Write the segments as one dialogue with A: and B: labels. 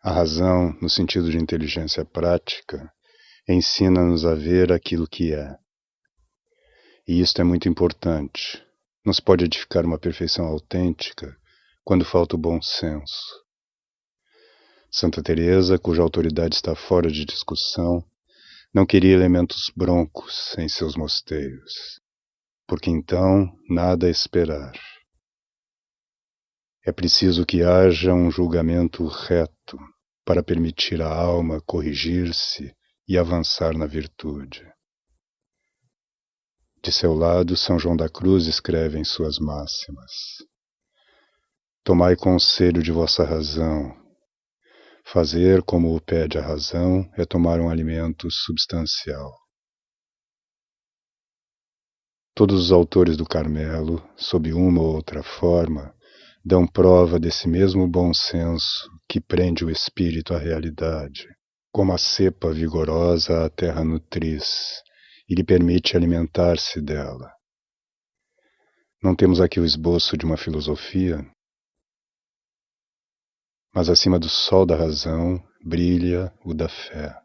A: A razão, no sentido de inteligência prática, ensina-nos a ver aquilo que é. E isto é muito importante. Não se pode edificar uma perfeição autêntica quando falta o bom senso. Santa Teresa, cuja autoridade está fora de discussão, não queria elementos broncos em seus mosteiros, porque então nada a esperar. É preciso que haja um julgamento reto para permitir à alma corrigir-se e avançar na virtude. De seu lado, São João da Cruz escreve em suas máximas: Tomai conselho de vossa razão. Fazer como o pede a razão é tomar um alimento substancial. Todos os autores do Carmelo, sob uma ou outra forma, dão prova desse mesmo bom senso que prende o espírito à realidade, como a cepa vigorosa à terra nutriz, e lhe permite alimentar-se dela. Não temos aqui o esboço de uma filosofia, mas acima do sol da razão brilha o da fé.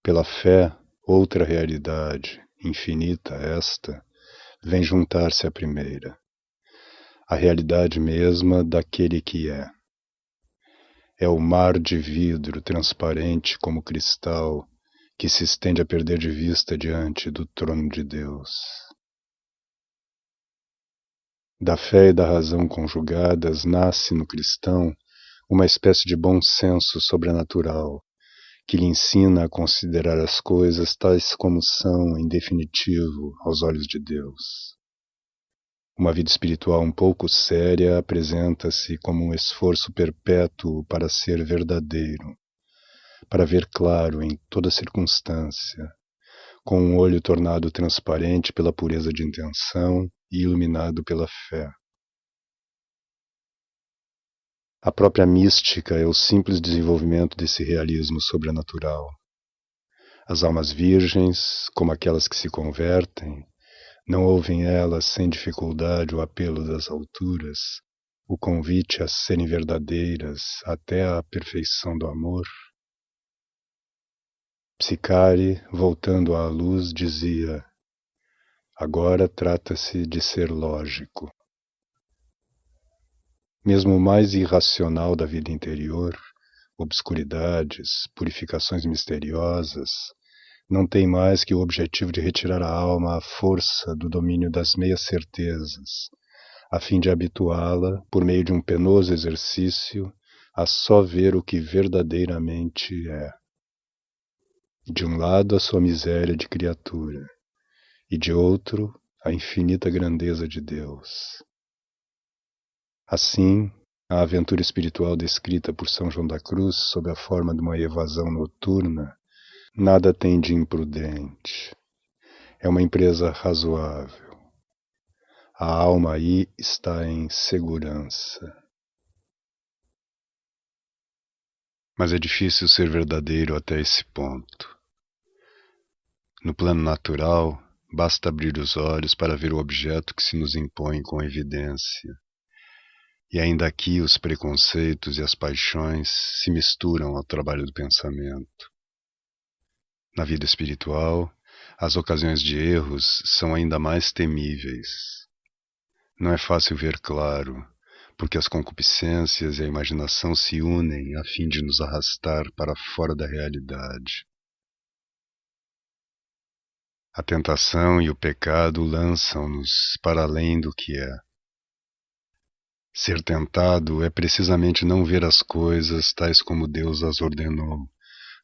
A: Pela fé, outra realidade, infinita esta, vem juntar-se à primeira. A realidade mesma daquele que é. É o mar de vidro transparente como cristal que se estende a perder de vista diante do trono de Deus. Da fé e da razão conjugadas nasce no cristão uma espécie de bom senso sobrenatural que lhe ensina a considerar as coisas tais como são, em definitivo, aos olhos de Deus. Uma vida espiritual um pouco séria apresenta-se como um esforço perpétuo para ser verdadeiro, para ver claro em toda circunstância, com um olho tornado transparente pela pureza de intenção e iluminado pela fé. A própria mística é o simples desenvolvimento desse realismo sobrenatural. As almas virgens, como aquelas que se convertem, não ouvem elas sem dificuldade o apelo das alturas, o convite a serem verdadeiras até a perfeição do amor? Psicari, voltando à luz, dizia: agora trata-se de ser lógico. Mesmo o mais irracional da vida interior, obscuridades, purificações misteriosas, não tem mais que o objetivo de retirar a alma à força do domínio das meias certezas, a fim de habituá-la, por meio de um penoso exercício, a só ver o que verdadeiramente é. De um lado, a sua miséria de criatura, e de outro, a infinita grandeza de Deus. Assim, a aventura espiritual descrita por São João da Cruz sob a forma de uma evasão noturna nada tem de imprudente. É uma empresa razoável. A alma aí está em segurança. Mas é difícil ser verdadeiro até esse ponto. No plano natural, basta abrir os olhos para ver o objeto que se nos impõe com evidência. E ainda aqui os preconceitos e as paixões se misturam ao trabalho do pensamento. Na vida espiritual, as ocasiões de erros são ainda mais temíveis. Não é fácil ver claro, porque as concupiscências e a imaginação se unem a fim de nos arrastar para fora da realidade. A tentação e o pecado lançam-nos para além do que é. Ser tentado é precisamente não ver as coisas tais como Deus as ordenou,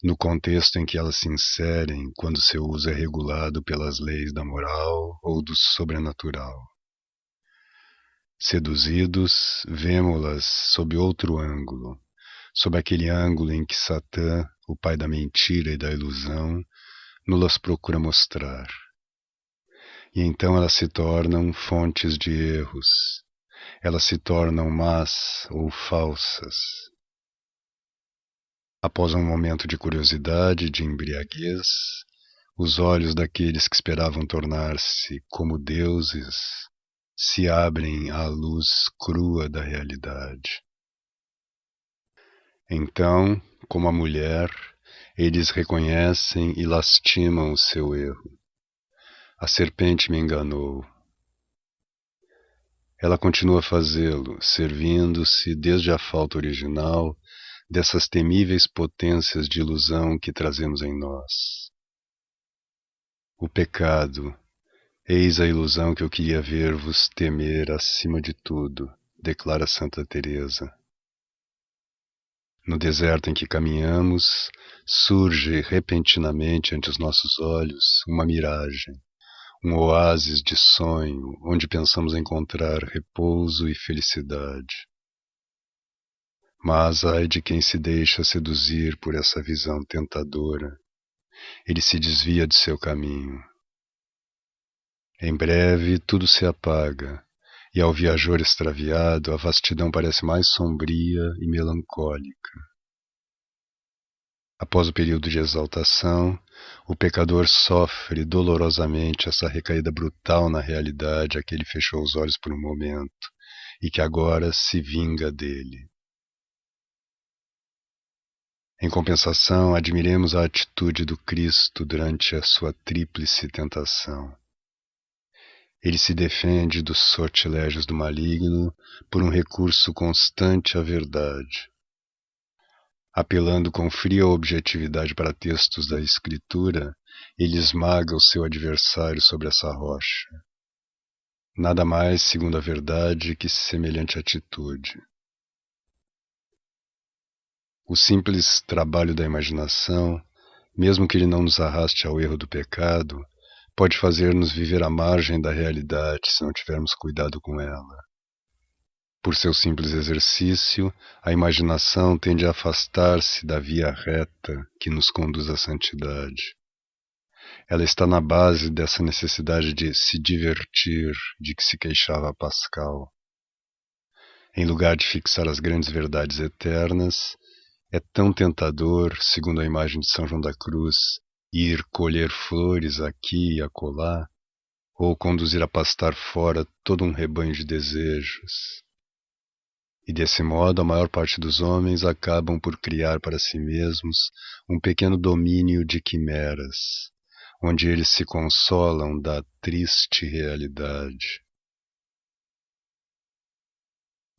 A: no contexto em que elas se inserem quando seu uso é regulado pelas leis da moral ou do sobrenatural. Seduzidos, vemo-las sob outro ângulo, sob aquele ângulo em que Satã, o pai da mentira e da ilusão, nos-las procura mostrar. E então elas se tornam fontes de erros, elas se tornam más ou falsas. Após um momento de curiosidade, de embriaguez, os olhos daqueles que esperavam tornar-se como deuses se abrem à luz crua da realidade. Então, como a mulher, eles reconhecem e lastimam o seu erro. A serpente me enganou. Ela continua a fazê-lo, servindo-se, desde a falta original, dessas temíveis potências de ilusão que trazemos em nós. O pecado, eis a ilusão que eu queria ver-vos temer acima de tudo, declara Santa Teresa. No deserto em que caminhamos, surge repentinamente ante os nossos olhos uma miragem, um oásis de sonho onde pensamos encontrar repouso e felicidade. Mas ai de quem se deixa seduzir por essa visão tentadora, ele se desvia de seu caminho. Em breve tudo se apaga, e ao viajor extraviado a vastidão parece mais sombria e melancólica. Após o período de exaltação, o pecador sofre dolorosamente essa recaída brutal na realidade a que ele fechou os olhos por um momento e que agora se vinga dele. Em compensação, admiremos a atitude do Cristo durante a sua tríplice tentação. Ele se defende dos sortilégios do maligno por um recurso constante à verdade. Apelando com fria objetividade para textos da Escritura, ele esmaga o seu adversário sobre essa rocha. Nada mais, segundo a verdade, que semelhante atitude. O simples trabalho da imaginação, mesmo que ele não nos arraste ao erro do pecado, pode fazer-nos viver à margem da realidade se não tivermos cuidado com ela. Por seu simples exercício, a imaginação tende a afastar-se da via reta que nos conduz à santidade. Ela está na base dessa necessidade de se divertir de que se queixava Pascal. Em lugar de fixar as grandes verdades eternas, é tão tentador, segundo a imagem de São João da Cruz, ir colher flores aqui e acolá, ou conduzir a pastar fora todo um rebanho de desejos. E desse modo a maior parte dos homens acabam por criar para si mesmos um pequeno domínio de quimeras, onde eles se consolam da triste realidade.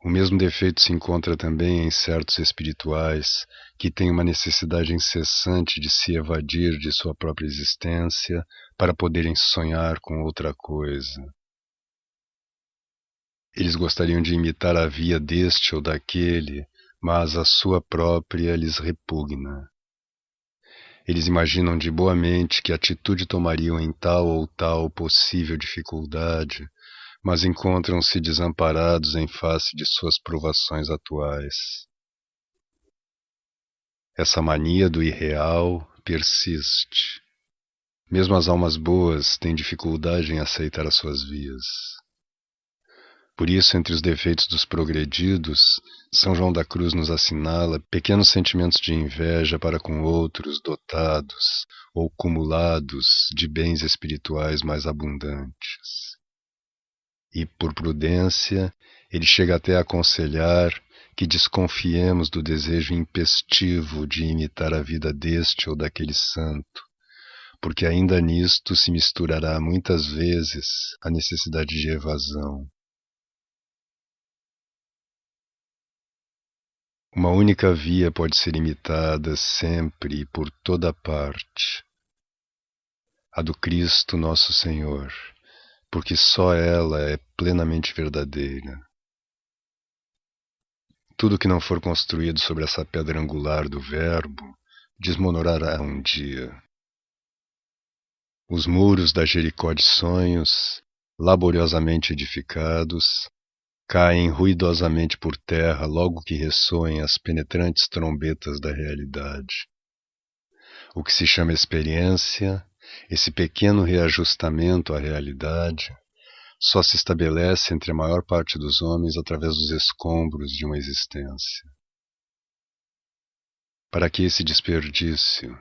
A: O mesmo defeito se encontra também em certos espirituais que têm uma necessidade incessante de se evadir de sua própria existência para poderem sonhar com outra coisa. Eles gostariam de imitar a via deste ou daquele, mas a sua própria lhes repugna. Eles imaginam de boa mente que atitude tomariam em tal ou tal possível dificuldade, mas encontram-se desamparados em face de suas provações atuais. Essa mania do irreal persiste. Mesmo as almas boas têm dificuldade em aceitar as suas vias. Por isso, entre os defeitos dos progredidos, São João da Cruz nos assinala pequenos sentimentos de inveja para com outros dotados ou cumulados de bens espirituais mais abundantes. E, por prudência, ele chega até a aconselhar que desconfiemos do desejo impestivo de imitar a vida deste ou daquele santo, porque ainda nisto se misturará muitas vezes a necessidade de evasão. Uma única via pode ser imitada sempre e por toda parte, a do Cristo nosso Senhor, porque só ela é plenamente verdadeira. Tudo que não for construído sobre essa pedra angular do Verbo desmoronará um dia. Os muros da Jericó de sonhos, laboriosamente edificados, caem ruidosamente por terra logo que ressoem as penetrantes trombetas da realidade. O que se chama experiência, esse pequeno reajustamento à realidade, só se estabelece entre a maior parte dos homens através dos escombros de uma existência. Para que esse desperdício?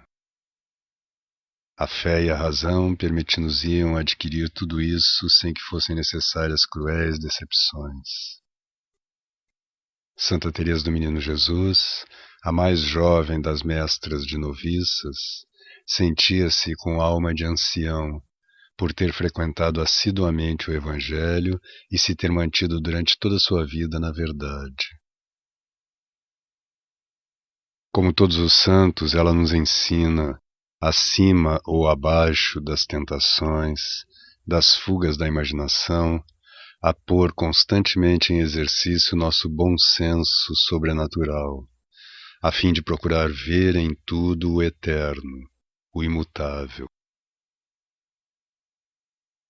A: A fé e a razão permitindo-nos-iam adquirir tudo isso sem que fossem necessárias cruéis decepções. Santa Teresa do Menino Jesus, A mais jovem das mestras de noviças sentia-se com alma de ancião, por ter frequentado assiduamente o Evangelho e se ter mantido durante toda a sua vida na verdade. Como todos os santos, ela nos ensina, acima ou abaixo das tentações, das fugas da imaginação, a pôr constantemente em exercício nosso bom senso sobrenatural, a fim de procurar ver em tudo o eterno, o imutável.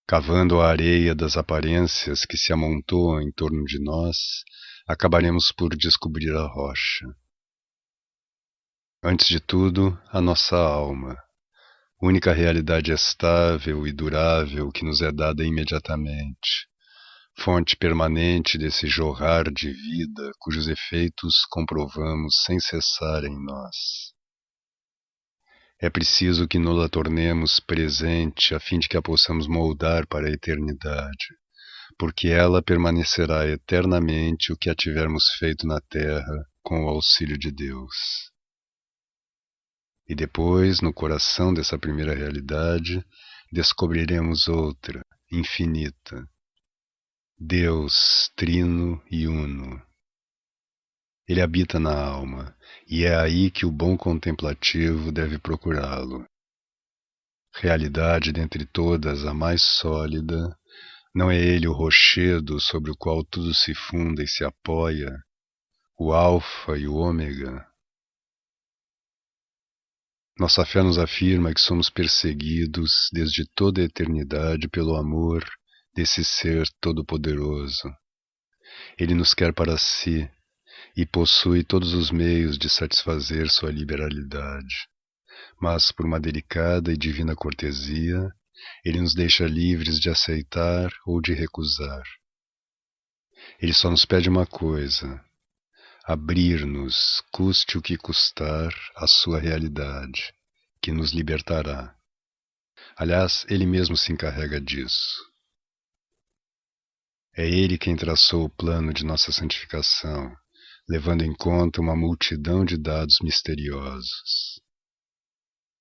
A: Cavando a areia das aparências que se amontoam em torno de nós, acabaremos por descobrir a rocha. Antes de tudo, a nossa alma, única realidade estável e durável que nos é dada imediatamente, fonte permanente desse jorrar de vida cujos efeitos comprovamos sem cessar em nós. É preciso que nos a tornemos presente a fim de que a possamos moldar para a eternidade, porque ela permanecerá eternamente o que a tivermos feito na terra com o auxílio de Deus. E depois, no coração dessa primeira realidade, descobriremos outra, infinita. Deus, trino e uno. Ele habita na alma, e é aí que o bom contemplativo deve procurá-lo. Realidade dentre todas a mais sólida, não é ele o rochedo sobre o qual tudo se funda e se apoia, o alfa e o ômega? Nossa fé nos afirma que somos perseguidos desde toda a eternidade pelo amor desse ser todo-poderoso. Ele nos quer para si e possui todos os meios de satisfazer sua liberalidade. Mas, por uma delicada e divina cortesia, ele nos deixa livres de aceitar ou de recusar. Ele só nos pede uma coisa: abrir-nos, custe o que custar, à sua realidade, que nos libertará. Aliás, ele mesmo se encarrega disso. É ele quem traçou o plano de nossa santificação, levando em conta uma multidão de dados misteriosos.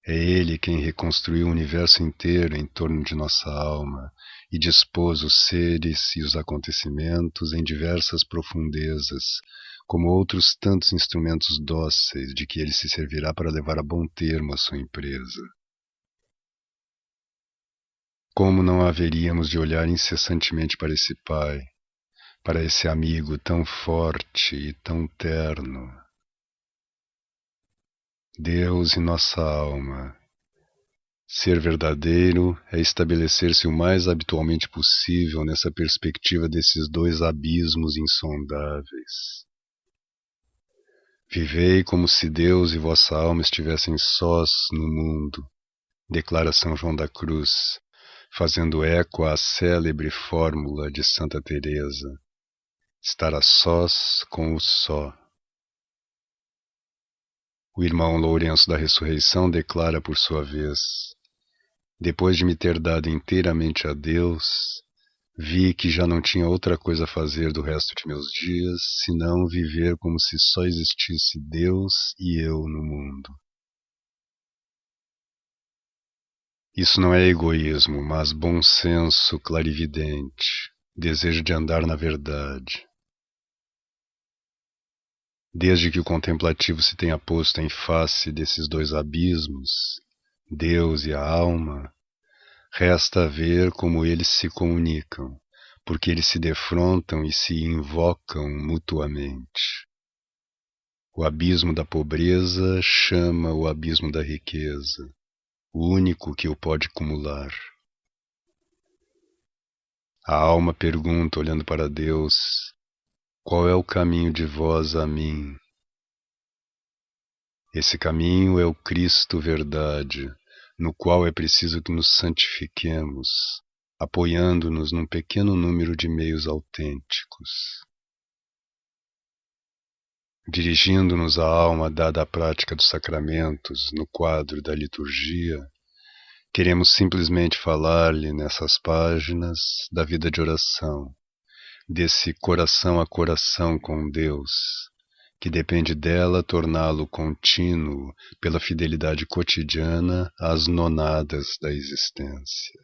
A: É ele quem reconstruiu o universo inteiro em torno de nossa alma e dispôs os seres e os acontecimentos em diversas profundezas, como outros tantos instrumentos dóceis de que ele se servirá para levar a bom termo a sua empresa. Como não haveríamos de olhar incessantemente para esse Pai, para esse amigo tão forte e tão terno? Deus e nossa alma. Ser verdadeiro é estabelecer-se o mais habitualmente possível nessa perspectiva desses dois abismos insondáveis. Vivei como se Deus e vossa alma estivessem sós no mundo, declara São João da Cruz, fazendo eco à célebre fórmula de Santa Teresa: estar a sós com o só. O irmão Lourenço da Ressurreição declara por sua vez: depois de me ter dado inteiramente a Deus, vi que já não tinha outra coisa a fazer do resto de meus dias, senão viver como se só existisse Deus e eu no mundo. Isso não é egoísmo, mas bom senso clarividente, desejo de andar na verdade. Desde que o contemplativo se tenha posto em face desses dois abismos, Deus e a alma, resta ver como eles se comunicam, porque eles se defrontam e se invocam mutuamente. O abismo da pobreza chama o abismo da riqueza, o único que o pode cumular. A alma pergunta, olhando para Deus: qual é o caminho de vós a mim? Esse caminho é o Cristo verdade, no qual é preciso que nos santifiquemos, apoiando-nos num pequeno número de meios autênticos. Dirigindo-nos à alma dada à prática dos sacramentos, no quadro da liturgia, queremos simplesmente falar-lhe nessas páginas da vida de oração, desse coração a coração com Deus, que depende dela torná-lo contínuo pela fidelidade cotidiana às nonadas da existência.